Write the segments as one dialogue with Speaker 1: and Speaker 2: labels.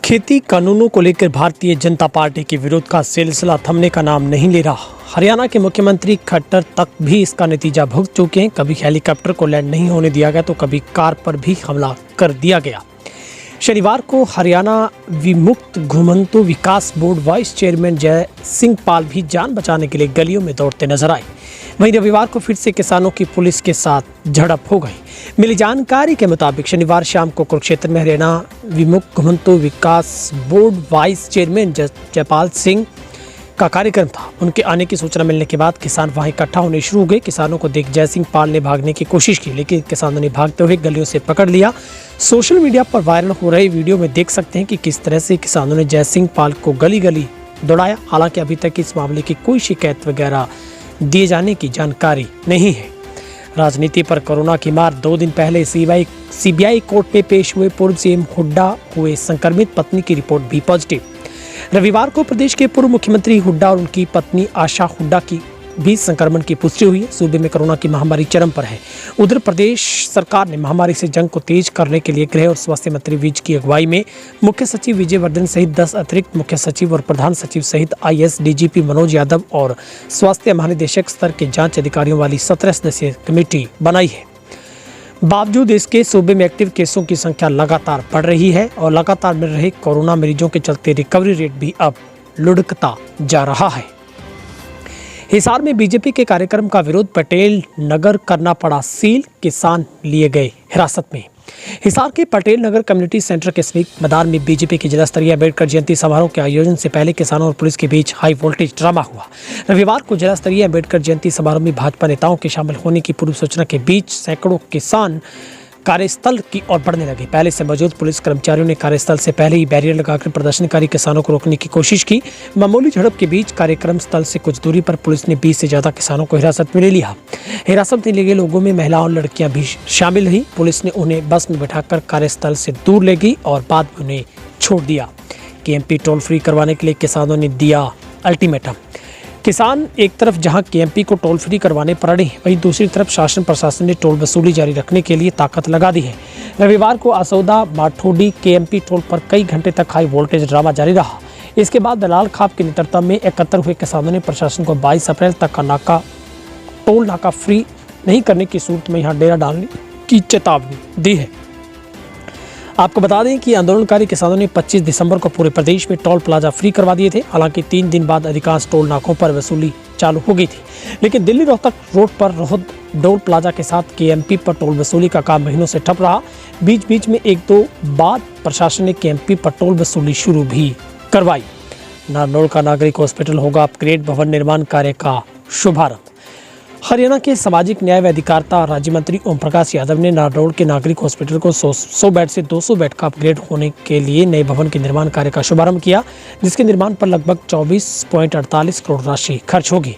Speaker 1: खेती कानूनों को लेकर भारतीय जनता पार्टी के विरोध का सिलसिला थमने का नाम नहीं ले रहा। हरियाणा के मुख्यमंत्री खट्टर तक भी इसका नतीजा भुगत चुके हैं। कभी हेलीकॉप्टर को लैंड नहीं होने दिया गया तो कभी कार पर भी हमला कर दिया गया। शनिवार को हरियाणा विमुक्त घुमंतु विकास बोर्ड वाइस चेयरमैन जय सिंह पाल भी जान बचाने के लिए गलियों में दौड़ते नजर आए। वहीं रविवार को फिर से किसानों की पुलिस के साथ झड़प हो गई। मिली जानकारी के मुताबिक शनिवार शाम को कुरुक्षेत्र में हरियाणा विमुक्त घुमंतु विकास board vice chairman Jaipal Singh का कार्यक्रम था। उनके आने की सूचना मिलने के बाद किसान वहां इकट्ठा होने शुरू हो गए। किसानों को देख जय सिंह पाल ने भागने की कोशिश की, लेकिन किसानों ने भागते हुए गलियों से पकड़ लिया। सोशल मीडिया पर वायरल हो रहे वीडियो में देख सकते हैं कि किस तरह से किसानों ने जय सिंह पाल को गली गली दौड़ाया। हालांकि अभी तक इस मामले की कोई शिकायत वगैरह दिए जाने की जानकारी नहीं है। राजनीति पर कोरोना की मार। 2 दिन पहले सीबीआई कोर्ट में पेश हुए पूर्व सीएम हुड्डा हुए संक्रमित, पत्नी की रिपोर्ट भी पॉजिटिव। रविवार को प्रदेश के पूर्व मुख्यमंत्री हुड्डा और उनकी पत्नी आशा हुड्डा की भी संक्रमण की पुष्टि हुई है। सूबे में कोरोना की महामारी चरम पर है। उधर प्रदेश सरकार ने महामारी से जंग को तेज करने के लिए गृह और स्वास्थ्य मंत्री विज की अगुवाई में मुख्य सचिव विजय वर्धन सहित 10 अतिरिक्त मुख्य सचिव और प्रधान सचिव सहित आईएएस डीजीपी मनोज यादव और स्वास्थ्य महानिदेशक स्तर के जांच अधिकारियों वाली 17 सदस्यीय कमेटी बनाई है। बावजूद इसके सूबे में एक्टिव केसों की संख्या लगातार बढ़ रही है और लगातार मिल रहे कोरोना मरीजों के चलते रिकवरी रेट भी अब लुढ़कता जा रहा है। हिसार में बीजेपी के कार्यक्रम का विरोध, पटेल नगर करना पड़ा सील, किसान लिए गए हिरासत में। हिसार के पटेल नगर कम्युनिटी सेंटर के समीप मैदान में बीजेपी की जिला स्तरीय अम्बेडकर जयंती समारोह के आयोजन से पहले किसानों और पुलिस के बीच हाई वोल्टेज ड्रामा हुआ। रविवार को जिला स्तरीय अम्बेडकर जयंती समारोह में भाजपा नेताओं के शामिल होने की पूर्व सूचना के बीच सैकड़ों किसान कार्यस्थल की ओर बढ़ने लगे। पहले से मौजूद पुलिस कर्मचारियों ने कार्यस्थल से पहले ही बैरियर लगाकर प्रदर्शनकारी किसानों को रोकने की कोशिश की। मामूली झड़प के बीच कार्यक्रम स्थल से कुछ दूरी पर पुलिस ने 20 से ज्यादा किसानों को हिरासत में ले लिया। हिरासत में लिए गए लोगों में महिलाओं और लड़कियां भी शामिल रहीं। पुलिस ने उन्हें बस में बैठाकर कार्यस्थल से दूर ले गई और बाद में उन्हें छोड़ दिया। केएमपी टोल फ्री करवाने के लिए किसानों ने दिया अल्टीमेटम। किसान एक तरफ जहां केएमपी को टोल फ्री करवाने पर अड़े, वहीं दूसरी तरफ शासन प्रशासन ने टोल वसूली जारी रखने के लिए ताकत लगा दी है। रविवार को असौदा माठोडी केएमपी टोल पर कई घंटे तक हाई वोल्टेज ड्रामा जारी रहा। इसके बाद दलाल खाप के नेतृत्व में एकत्र हुए किसानों ने प्रशासन को 22 अप्रैल तक का टोल नाका फ्री नहीं करने की सूरत में यहाँ डेरा डालने की चेतावनी दी है। आपको बता दें कि आंदोलनकारी किसानों ने 25 दिसंबर को पूरे प्रदेश में टोल प्लाजा फ्री करवा दिए थे। हालांकि 3 दिन बाद अधिकांश टोल नाकों पर वसूली चालू हो गई थी, लेकिन दिल्ली रोहतक रोड पर रोहद टोल प्लाजा के साथ केएमपी पर टोल वसूली का काम महीनों से ठप रहा। बीच बीच में 1-2 बाद प्रशासन ने केएमपी पर टोल वसूली शुरू भी करवाई। नारनौल का नागरिक हॉस्पिटल होगा अपग्रेड, भवन निर्माण कार्य का शुभारंभ। हरियाणा के सामाजिक न्याय व अधिकारिता राज्य मंत्री ओम प्रकाश यादव ने नारनौल के नागरिक हॉस्पिटल को 100 बेड से 200 बेड का अपग्रेड होने के लिए नए भवन के निर्माण कार्य का शुभारंभ किया, जिसके निर्माण पर लगभग 24.48 करोड़ राशि खर्च होगी।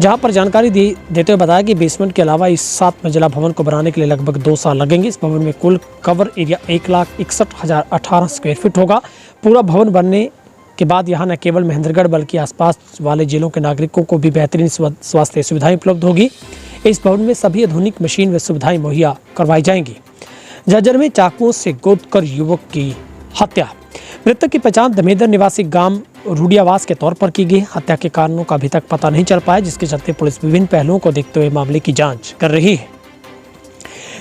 Speaker 1: जहां पर जानकारी देते हुए बताया कि बेसमेंट के अलावा इस 7 मंजिला भवन को बनाने के लिए लगभग 2 साल लगेंगे। इस भवन में कुल कवर एरिया 1,61,018 स्क्वायर फीट होगा। पूरा भवन बनने के बाद यहाँ न केवल महेंद्रगढ़ बल्कि आसपास वाले जिलों के नागरिकों को भी बेहतरीन स्वास्थ्य सुविधाएं उपलब्ध होगी। इस भवन में सभी आधुनिक मशीन व सुविधाएं मुहैया करवाई जाएंगी। झज्जर में चाकुओं से गोदकर युवक की हत्या। मृतक की पहचान दमेदर निवासी गांव रूडियावास के तौर पर की गई। हत्या के कारणों का अभी तक पता नहीं चल पाया, जिसके चलते पुलिस विभिन्न पहलुओं को देखते हुए मामले की जाँच कर रही है।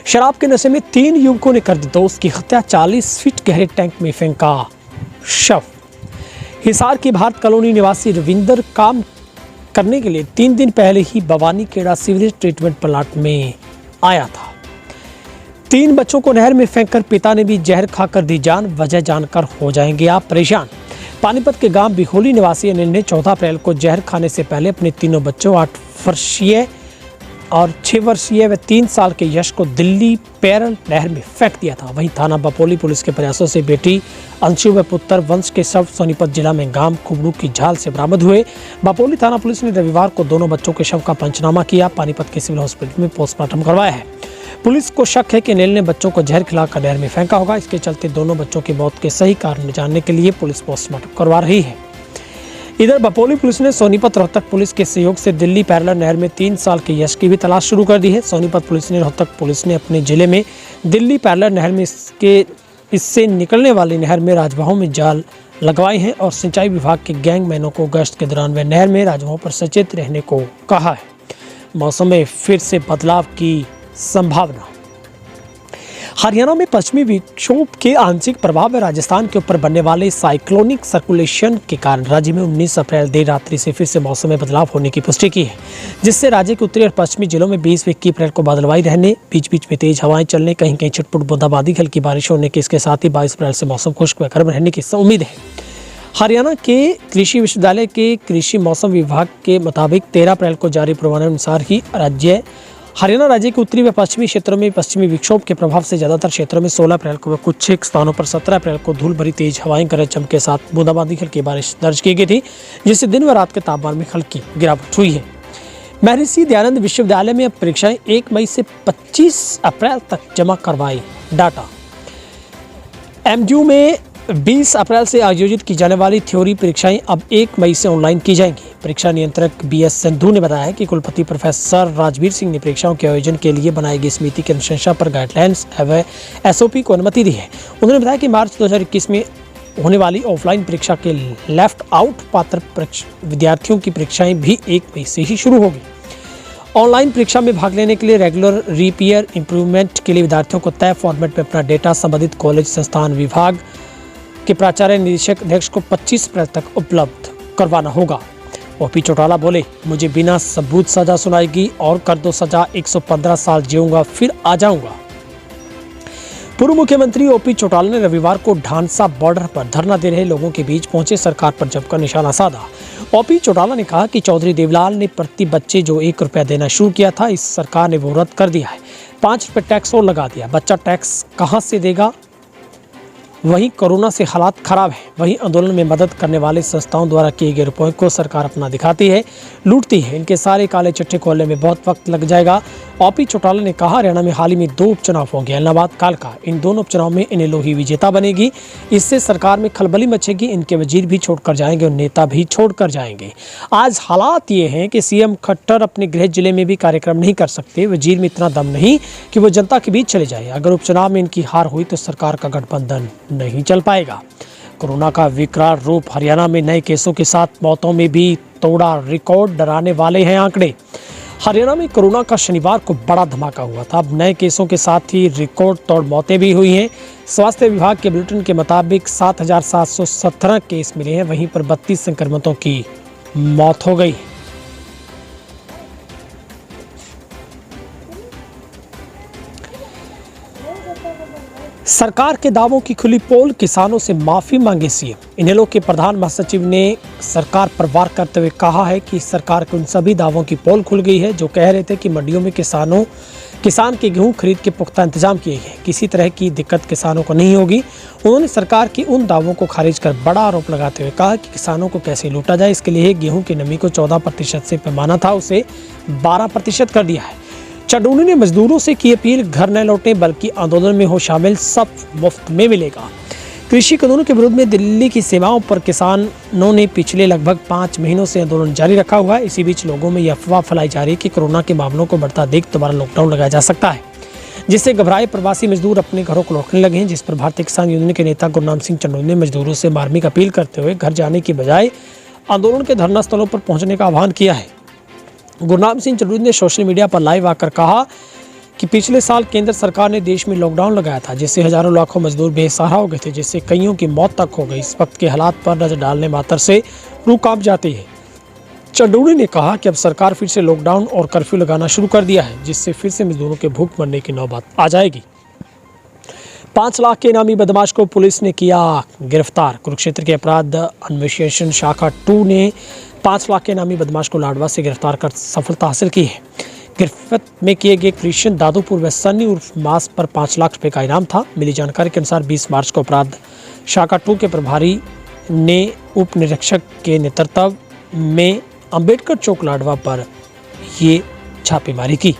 Speaker 1: शराब के नशे में 3 युवकों ने कर दी दोस्त की हत्या। 40 फीट गहरे टैंक में फेंका शव। हिसार की भारत कॉलोनी निवासी रविंदर काम करने के लिए 3 दिन पहले ही Bhawani Khera sewerage treatment plant में आया था। 3 बच्चों को नहर में फेंककर पिता ने भी जहर खाकर दी जान। वजह जानकर हो जाएंगे आप परेशान। पानीपत के गांव बिहोली निवासी अनिल ने 14 अप्रैल को जहर खाने से पहले अपने तीनों बच्चों 8 वर्षीय और 6 वर्षीय व 3 साल के यश को दिल्ली पैरल नहर में फेंक दिया था। वहीं थाना बपोली पुलिस के प्रयासों से बेटी अंशु व पुत्र वंश के शव सोनीपत जिला में गांव खुबड़ू की झाल से बरामद हुए। बपोली थाना पुलिस ने रविवार को दोनों बच्चों के शव का पंचनामा किया। पानीपत के सिविल हॉस्पिटल में पोस्टमार्टम करवाया है। पुलिस को शक है कि अनिल ने बच्चों को जहर खिलाकर नहर में फेंका होगा। इसके चलते दोनों बच्चों की मौत के सही कारण जानने के लिए पुलिस पोस्टमार्टम करवा रही है। इधर बपोली पुलिस ने सोनीपत रोहतक पुलिस के सहयोग से दिल्ली पैरेलल नहर में 3 साल के यश की भी तलाश शुरू कर दी है। सोनीपत पुलिस ने रोहतक पुलिस ने अपने जिले में दिल्ली पैरेलल नहर में इसके इससे निकलने वाली नहर में राजबाहों में जाल लगवाए हैं और सिंचाई विभाग के गैंगमैनों को गश्त के दौरान वे नहर में राजबाहों पर सचेत रहने को कहा है। मौसम में फिर से बदलाव की संभावना। हरियाणा में पश्चिमी विक्षोभ के आंशिक प्रभाव में राजस्थान के ऊपर बनने वाले साइक्लोनिक सर्कुलेशन के कारण राज्य में 19 अप्रैल देर रात्रि से फिर से मौसम में बदलाव होने की पुष्टि की है, जिससे राज्य के उत्तरी और पश्चिमी जिलों में 20 व 21 अप्रैल को बादलवाई रहने, बीच बीच में तेज हवाएं चलने, कहीं कहीं छिटपुट बूंदाबांदी, हल्की बारिश होने के इसके साथ ही 22 अप्रैल से मौसम खुश्क व गर्म रहने की उम्मीद है। हरियाणा के कृषि विश्वविद्यालय के कृषि मौसम विभाग के मुताबिक 13 अप्रैल को जारी पूर्वानुमान ही हरियाणा राज्य के उत्तरी व पश्चिमी क्षेत्रों में पश्चिमी विक्षोभ के प्रभाव से ज्यादातर क्षेत्रों में 16 अप्रैल को व कुछ स्थानों पर 17 अप्रैल को धूल भरी तेज हवाएं, गरज चमक के साथ बूंदाबांदी, हल्की बारिश दर्ज की गई थी, जिससे दिन व रात के तापमान में हल्की गिरावट हुई है। महर्षि दयानंद विश्वविद्यालय में अब परीक्षाएं 1 मई से 25 अप्रैल तक जमा करवाई डाटा। एमयू में 20 अप्रैल से आयोजित की जाने वाली थ्योरी परीक्षाएं अब 1 मई से ऑनलाइन की जाएंगी। परीक्षा नियंत्रक बीएस संधू ने बताया कि कुलपति प्रोफेसर राजवीर सिंह ने परीक्षाओं के आयोजन के लिए बनाई गई समिति की अनुशंसा पर गाइडलाइंस एवं एसओपी को अनुमति दी है। उन्होंने बताया कि मार्च 2021 में होने वाली ऑफलाइन परीक्षा के लेफ्ट आउट पात्र विद्यार्थियों की परीक्षाएं भी 1 मई से ही शुरू होगी। ऑनलाइन परीक्षा में भाग लेने के लिए रेगुलर रिपेयर इंप्रूवमेंट के लिए विद्यार्थियों को तय फॉर्मेट में अपना डेटा संबंधित कॉलेज संस्थान विभाग के प्राचार्य निदेशक अध्यक्ष को 25 अप्रैल तक उपलब्ध करवाना होगा। ओपी चौटाला बोले, मुझे बिना सबूत सजा सुनाएगी और कर दो सजा, 115 साल जीऊंगा फिर आ जाऊंगा। पूर्व मुख्यमंत्री ओपी चौटाला ने रविवार को ढांसा बॉर्डर पर धरना दे रहे लोगों के बीच पहुंचे सरकार पर जमकर निशाना साधा। ओपी चौटाला ने कहा कि चौधरी देवलाल ने प्रति बच्चे जो 1 रुपया देना शुरू किया था, इस सरकार ने वो रद्द कर दिया है। 5 रुपये टैक्स और लगा दिया। बच्चा टैक्स कहां से देगा? वहीं कोरोना से हालात खराब है। वहीं आंदोलन में मदद करने वाले संस्थाओं द्वारा किए गए रुपयों को सरकार अपना दिखाती है, लूटती है। इनके सारे काले चिट्ठे खोलने में बहुत वक्त लग जाएगा। ओपी चौटाला ने कहा, हरियाणा में हाल ही में 2 उपचुनाव होंगे, इलाहाबाद कालका। इन दोनों उपचुनाव में इनेलो ही विजेता बनेगी। इससे सरकार में खलबली मचेगी। इनके वजीर भी छोड़कर जाएंगे और नेता भी छोड़कर जाएंगे। आज हालात ये हैं कि सीएम खट्टर अपने गृह जिले में भी कार्यक्रम नहीं कर सकते। वजीर में इतना दम नहीं कि वो जनता के बीच चले जाए। अगर उपचुनाव में इनकी हार हुई तो सरकार का गठबंधन नहीं चल पाएगा। कोरोना का विकराल रूप। हरियाणा में नए केसों के साथ मौतों में भी तोड़ा रिकॉर्ड। डराने वाले हैं आंकड़े। हरियाणा में कोरोना का शनिवार को बड़ा धमाका हुआ था। अब नए केसों के साथ ही रिकॉर्ड तोड़ मौतें भी हुई हैं। स्वास्थ्य विभाग के बुलेटिन के मुताबिक 7,717 केस मिले हैं। वहीं पर 32 संक्रमितों की मौत हो गई। सरकार के दावों की खुली पोल। किसानों से माफी मांगे सीएम। इनेलो के प्रधान महासचिव ने सरकार पर वार करते हुए कहा है कि सरकार के उन सभी दावों की पोल खुल गई है जो कह रहे थे कि मंडियों में किसान के गेहूं खरीद के पुख्ता इंतजाम किए हैं। किसी तरह की दिक्कत किसानों को नहीं होगी। उन्होंने सरकार की उन दावों को खारिज कर बड़ा आरोप लगाते हुए कहा कि किसानों को कैसे लूटा जाए, इसके लिए गेहूं की नमी को 14% से पैमाना था, उसे 12% कर दिया है। चंडोनी ने मजदूरों से की अपील, घर न लौटें बल्कि आंदोलन में हो शामिल, सब मुफ्त में मिलेगा। कृषि कानूनों के विरोध में दिल्ली की सीमाओं पर किसानों ने पिछले लगभग 5 महीनों से आंदोलन जारी रखा हुआ है। इसी बीच लोगों में यह अफवाह फैलाई जा रही है कि कोरोना के मामलों को बढ़ता देख दोबारा लॉकडाउन लगाया जा सकता है, जिससे घबराए प्रवासी मजदूर अपने घरों को लौटने लगे हैं। जिस पर भारतीय किसान यूनियन के नेता गुरनाम सिंह चंडोनी ने मजदूरों से मार्मिक अपील करते हुए घर जाने की बजाय आंदोलन के धरना स्थलों पर पहुंचने का आह्वान किया है। गुरनाम सिंह चंडोनी ने सोशल मीडिया पर लाइव आकर कहा कि पिछले साल केंद्र सरकार ने देश में लॉकडाउन लगाया था, जिससे हजारों लाखों मजदूर बेसहारा हो गए थे, जिससे कईयों की मौत तक हो गई। इस वक्त के हालात पर नजर डालने मात्र से रूह कांप जाती है। चंडोनी ने कहा कि अब सरकार फिर से लॉकडाउन और कर्फ्यू लगाना शुरू कर दिया है, जिससे फिर से मजदूरों के भूख मरने की नौबत आ जाएगी। 5 लाख के इनामी बदमाश को पुलिस ने किया गिरफ्तार। कुरुक्षेत्र के अपराध अन्वेषण शाखा 2 ने 5 लाख के इनामी बदमाश को लाडवा से गिरफ्तार कर सफलता हासिल की है। गिरफ्त में किए गए क्रिश्चियन दादूपुर व सन्नी उर्फ मास पर 5 लाख रुपए का इनाम था। मिली जानकारी के अनुसार 20 मार्च को अपराध शाखा 2 के प्रभारी ने उप निरीक्षक के नेतृत्व में अंबेडकर चौक लाडवा पर ये छापेमारी की।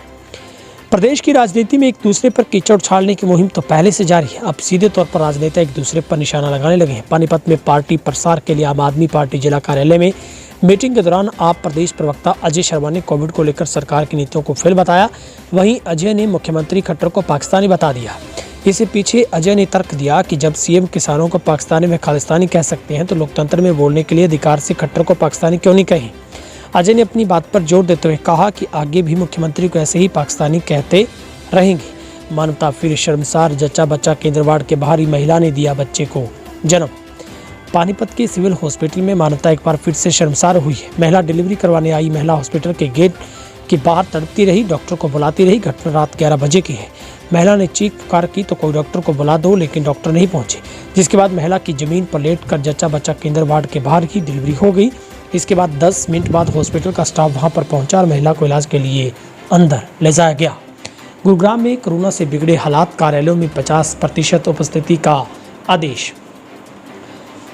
Speaker 1: प्रदेश की राजनीति में एक दूसरे पर कीचड़ उछालने की मुहिम तो पहले से जारी है। अब सीधे तौर पर राजनेता एक दूसरे पर निशाना लगाने लगे हैं। पानीपत में पार्टी प्रसार के लिए आम आदमी पार्टी जिला कार्यालय में मीटिंग के दौरान आप प्रदेश प्रवक्ता अजय शर्मा ने कोविड को लेकर सरकार की नीतियों को फेल बताया। वहीं अजय ने मुख्यमंत्री खट्टर को पाकिस्तानी बता दिया। इससे पीछे अजय ने तर्क दिया कि जब सीएम किसानों को पाकिस्तानी व खालिस्तानी कह सकते हैं तो लोकतंत्र में बोलने के लिए अधिकार से खट्टर को पाकिस्तानी क्यों नहीं कहें। अजय ने अपनी बात पर जोर देते हुए कहा कि आगे भी मुख्यमंत्री को ऐसे ही पाकिस्तानी कहते रहेंगे। मानवता फिर शर्मसार, जच्चा बच्चा केंद्रवाड़ के बाहर ही महिला ने दिया बच्चे को जन्म। पानीपत के सिविल हॉस्पिटल में मानवता एक बार फिर से शर्मसार हुई है। महिला डिलीवरी करवाने आई महिला हॉस्पिटल के गेट के बाहर तड़पती रही, डॉक्टर को बुलाती रही। घटना रात 11 बजे की है। महिला ने चीख पुकार की तो कोई डॉक्टर को बुला दो, लेकिन डॉक्टर नहीं पहुंचे, जिसके बाद महिला की जमीन पर लेटकर जच्चा बच्चा केंद्र वार्ड के बाहर ही डिलीवरी हो गई। इसके बाद 10 मिनट बाद हॉस्पिटल का स्टाफ वहां पर पहुंचा और महिला को इलाज के लिए अंदर ले जाया गया। गुरुग्राम में कोरोना से बिगड़े हालात, कार्यालयों में 50% उपस्थिति का आदेश।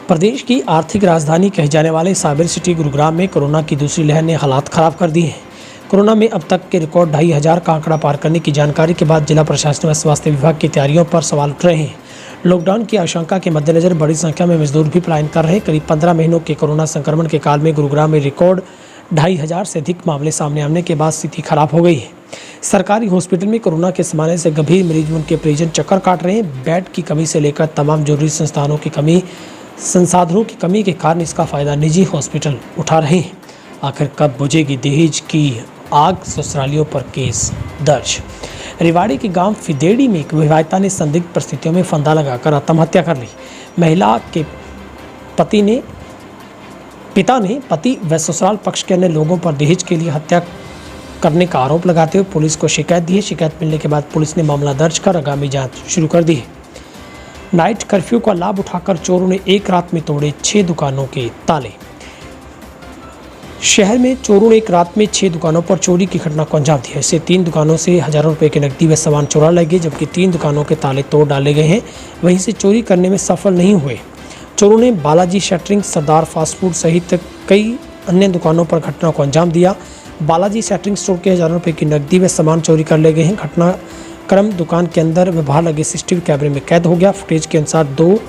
Speaker 1: प्रदेश की आर्थिक राजधानी कहे जाने वाले साइबर सिटी गुरुग्राम में कोरोना की दूसरी लहर ने हालात खराब कर दिए हैं। कोरोना में अब तक के रिकॉर्ड 2500 का आंकड़ा पार करने की जानकारी के बाद जिला प्रशासन व स्वास्थ्य विभाग की तैयारियों पर सवाल उठ रहे हैं। लॉकडाउन की आशंका के मद्देनजर बड़ी संख्या में मजदूर भी पलायन कर रहे हैं। करीब 15 महीनों के कोरोना संक्रमण के काल में गुरुग्राम में रिकॉर्ड 2500 से अधिक मामले सामने आने के बाद स्थिति खराब हो गई है। सरकारी हॉस्पिटल में कोरोना के समाने से गंभीर मरीज उनके परिजन चक्कर काट रहे हैं। बेड की कमी से लेकर तमाम जरूरी संसाधनों की कमी के कारण इसका फायदा निजी हॉस्पिटल उठा रहे हैं। आखिर कब बुझेगी दहेज की आग, ससुरालियों पर केस दर्ज। रेवाड़ी के गांव फिदेड़ी में एक विवाहिता ने संदिग्ध परिस्थितियों में फंदा लगाकर आत्महत्या कर ली। महिला के पिता ने पति व ससुराल पक्ष के अन्य लोगों पर दहेज के लिए हत्या करने का आरोप लगाते हुए पुलिस को शिकायत दी है। शिकायत मिलने के बाद पुलिस ने मामला दर्ज कर आगामी जांच शुरू कर दी है। नाइट कर्फ्यू का लाभ उठाकर चोरों ने एक रात में तोड़े 6 दुकानों के ताले। शहर में चोरों ने एक रात में 6 दुकानों पर चोरी की घटना को अंजाम दिया। इससे 3 दुकानों से हजारों रुपए की नकदी व सामान चुरा लिए गए, जबकि 3 दुकानों के ताले तोड़ डाले गए हैं। वहीं से चोरी करने में सफल नहीं हुए चोरों ने बालाजी शटरिंग, सरदार फास्ट फूड सहित कई अन्य दुकानों पर घटना को अंजाम दिया। बालाजी शटरिंग स्टोर के हजारों रुपए की नकदी व सामान चोरी कर ले गए हैं। घटनाक्रम दुकान के अंदर व बाहर लगे सीसीटीवी कैमरे में कैद हो गया। फुटेज के अनुसार 2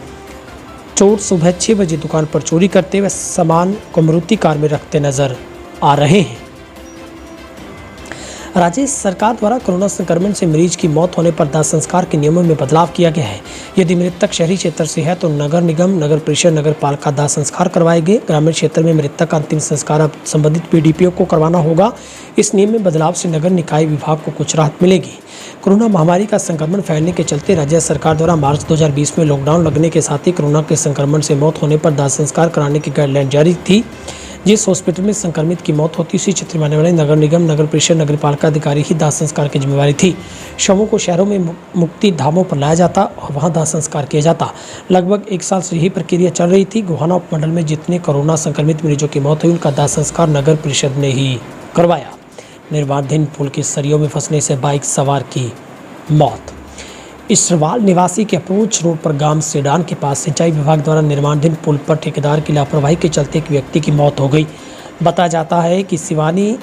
Speaker 1: चोर सुबह 6 बजे दुकान पर चोरी करते हुए सामान को मारुति कार में रखते नजर आ रहे हैं। राज्य सरकार द्वारा कोरोना संक्रमण से मरीज की मौत होने पर दाह संस्कार के नियमों में बदलाव किया गया है। यदि मृतक शहरी क्षेत्र से है तो नगर निगम, नगर परिषद, नगर पालिका दाह संस्कार करवाएंगे। ग्रामीण क्षेत्र में मृतक का अंतिम संस्कार अब संबंधित पीडीपीओ को करवाना होगा। इस नियम में बदलाव से नगर निकाय विभाग को कुछ राहत मिलेगी। कोरोना महामारी का संक्रमण फैलने के चलते राज्य सरकार द्वारा मार्च 2020 में लॉकडाउन लगने के साथ ही कोरोना के संक्रमण से मौत होने पर दाह संस्कार कराने की गाइडलाइन जारी थी। जिस हॉस्पिटल में संक्रमित की मौत होती उसी क्षेत्र में आने वाले नगर निगम, नगर परिषद, नगर पालिका अधिकारी ही दाह संस्कार की जिम्मेवारी थी। शवों को शहरों में मुक्ति धामों पर लाया जाता और वहां दाह संस्कार किया जाता। लगभग 1 साल से यही प्रक्रिया चल रही थी। गोहाना उपमंडल में जितने कोरोना संक्रमित मरीजों की मौत हुई उनका दाह संस्कार नगर परिषद ने ही करवाया। निर्माणाधीन पुल के सरियों में फंसने से बाइक सवार की मौत। इसरवाल निवासी के अप्रोच रोड पर गांव सेडान के पास सिंचाई विभाग द्वारा निर्माणाधीन पुल पर ठेकेदार की लापरवाही के चलते एक व्यक्ति की मौत हो गई। बताया जाता है कि सिवानी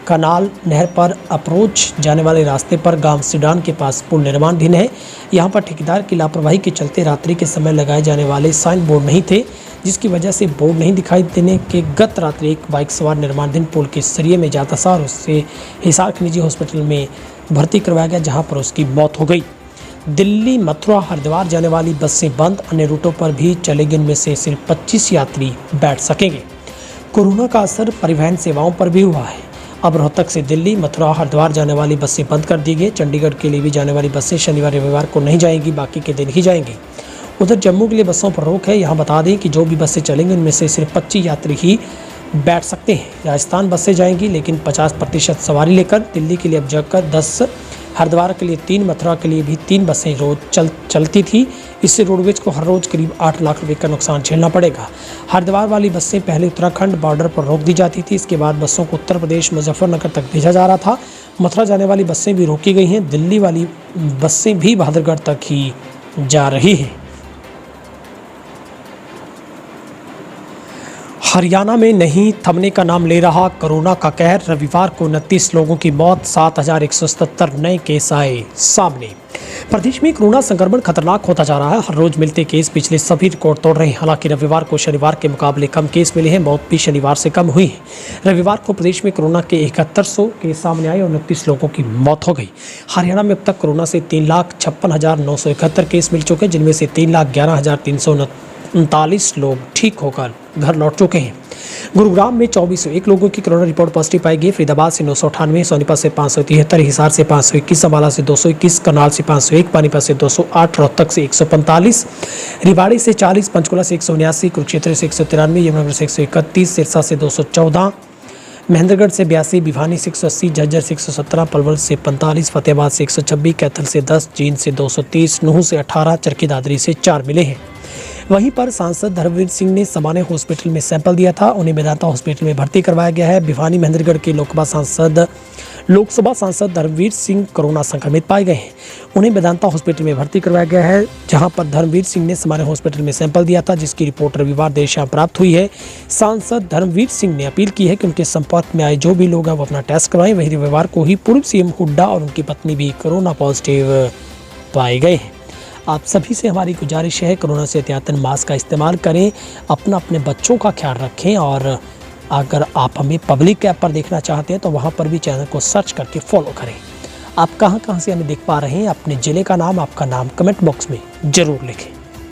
Speaker 1: कनाल नहर पर अप्रोच जाने वाले रास्ते पर गांव सेडान के पास पुल निर्माणाधीन है। यहां पर ठेकेदार की लापरवाही के चलते रात्रि के समय लगाए जाने वाले साइन बोर्ड नहीं थे, जिसकी वजह से बोर्ड नहीं दिखाई देने के गत रात्रि एक बाइक सवार निर्माणाधीन पुल के सरिये में जाता था और उससे हिसार के निजी हॉस्पिटल में भर्ती करवाया गया, जहाँ पर उसकी मौत हो गई। दिल्ली, मथुरा, हरिद्वार जाने वाली बसें बंद, अन्य रूटों पर भी चलेगी। इनमें से सिर्फ 25 यात्री बैठ सकेंगे। कोरोना का असर परिवहन सेवाओं पर भी हुआ है। अब रोहतक से दिल्ली, मथुरा, हरिद्वार जाने वाली बसें बंद कर दी गई। चंडीगढ़ के लिए भी जाने वाली बसें शनिवार रविवार को नहीं जाएंगी, बाकी के दिन ही जाएंगी। उधर जम्मू के लिए बसों पर रोक है। यहाँ बता दें कि जो भी बसें चलेंगी उनमें से सिर्फ 25 यात्री ही बैठ सकते हैं। राजस्थान बसें जाएंगी लेकिन 50% सवारी लेकर। दिल्ली के लिए अब जगह 10, हरिद्वार के लिए 3, मथुरा के लिए भी 3 बसें रोज चलती थी। इससे रोडवेज को हर रोज करीब 8 लाख रुपए का नुकसान झेलना पड़ेगा। हरिद्वार वाली बसें पहले उत्तराखंड बॉर्डर पर रोक दी जाती थी। इसके बाद बसों को उत्तर प्रदेश मुजफ्फरनगर तक भेजा जा रहा था। मथुरा जाने वाली बसें भी रोकी गई हैं। दिल्ली वाली बसें भी बहादुरगढ़ तक ही जा रही हैं। हरियाणा में नहीं थमने का नाम ले रहा कोरोना का कहर। रविवार को 29 लोगों की मौत, 7,177 नए केस आए सामने। प्रदेश में कोरोना संक्रमण खतरनाक होता जा रहा है। हर रोज मिलते केस पिछले सभी रिकॉर्ड तोड़ रहे हैं। हालांकि रविवार को शनिवार के मुकाबले कम केस मिले हैं। मौत भी शनिवार से कम हुई है। रविवार को प्रदेश में कोरोना के 7100 केस सामने आए और 29 लोगों की मौत हो गई। हरियाणा में अब तक कोरोना से 3,56,971 केस मिल चुके हैं, जिनमें से 3,11,339 लोग ठीक होकर घर लौट चुके हैं। गुरुग्राम में 2401 लोगों की कोरोना रिपोर्ट पॉजिटिव पाई गई। फरीदाबाद से 998, सोनीपत से 573, हिसार से 521, अंबाला से 221, करनाल से 501, पानीपत से 208, रोहतक से 145, रेवाड़ी से 40, पंचकुला से 179, कुरुक्षेत्र से 193, यमुनानगर से 131, सिरसा से 214, महेंद्रगढ़ से 82, भिवानी से 180, झज्जर से 117, पलवल से 45, फतेहाबाद से 126, कैथल से 10, जींद से 230, नूंह से 18, चरखी दादरी से 4 मिले हैं। वहीं पर सांसद धर्मवीर सिंह ने सामान्य हॉस्पिटल में सैंपल दिया था। उन्हें मेदांता हॉस्पिटल में भर्ती करवाया गया है। भिवानी महेंद्रगढ़ के लोकसभा सांसद धर्मवीर सिंह कोरोना संक्रमित पाए गए हैं। उन्हें मेदांता हॉस्पिटल में भर्ती करवाया गया है, जहां पर धर्मवीर सिंह ने सामान्य हॉस्पिटल में सैंपल दिया था, जिसकी रिपोर्ट रविवार देर शाम प्राप्त हुई है। सांसद धर्मवीर सिंह ने अपील की है कि उनके संपर्क में आए जो भी लोग हैं वो अपना टेस्ट करवाएं। वहीं रविवार को ही पूर्व सीएम हुड्डा और उनकी पत्नी भी कोरोना पॉजिटिव पाए गए हैं। आप सभी से हमारी गुजारिश है, कोरोना से एहतियातन मास्क का इस्तेमाल करें, अपने बच्चों का ख्याल रखें और अगर आप हमें पब्लिक ऐप पर देखना चाहते हैं तो वहां पर भी चैनल को सर्च करके फॉलो करें। आप कहां से हमें देख पा रहे हैं, अपने ज़िले का नाम, आपका नाम कमेंट बॉक्स में ज़रूर लिखें।